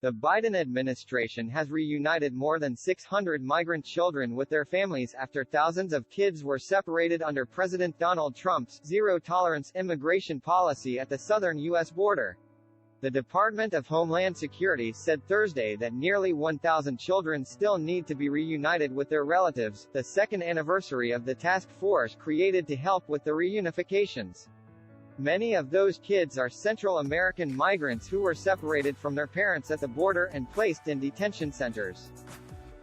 The Biden administration has reunited more than 600 migrant children with their families after thousands of kids were separated under President Donald Trump's zero-tolerance immigration policy at the southern U.S. border. The Department of Homeland Security said Thursday that nearly 1,000 children still need to be reunited with their relatives, the second anniversary of the task force created to help with the reunifications. Many of those kids are Central American migrants who were separated from their parents at the border and placed in detention centers.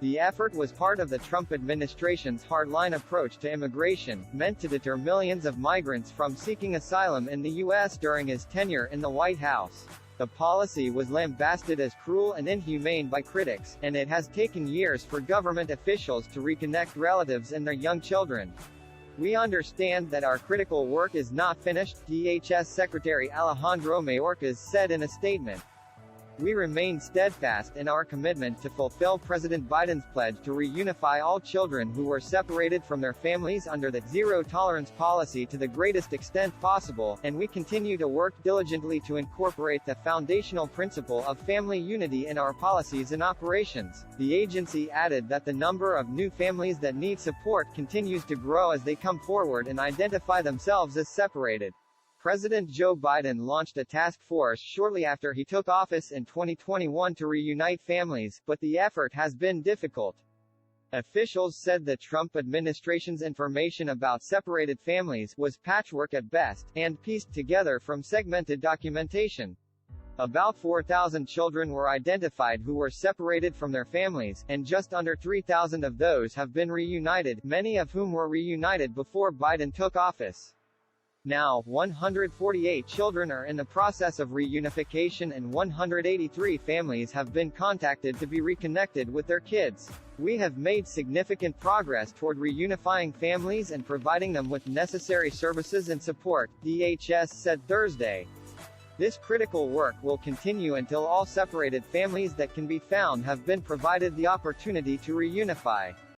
The effort was part of the Trump administration's hardline approach to immigration, meant to deter millions of migrants from seeking asylum in the U.S. during his tenure in the White House. The policy was lambasted as cruel and inhumane by critics, and it has taken years for government officials to reconnect relatives and their young children. "We understand that our critical work is not finished," DHS Secretary Alejandro Mayorkas said in a statement. "We remain steadfast in our commitment to fulfill President Biden's pledge to reunify all children who were separated from their families under the zero-tolerance policy to the greatest extent possible, and we continue to work diligently to incorporate the foundational principle of family unity in our policies and operations." The agency added that the number of new families that need support continues to grow as they come forward and identify themselves as separated. President Joe Biden launched a task force shortly after he took office in 2021 to reunite families, but the effort has been difficult. Officials said the Trump administration's information about separated families was patchwork at best, and pieced together from segmented documentation. About 4,000 children were identified who were separated from their families, and just under 3,000 of those have been reunited, many of whom were reunited before Biden took office. Now, 148 children are in the process of reunification and 183 families have been contacted to be reconnected with their kids. "We have made significant progress toward reunifying families and providing them with necessary services and support," DHS said Thursday. "This critical work will continue until all separated families that can be found have been provided the opportunity to reunify."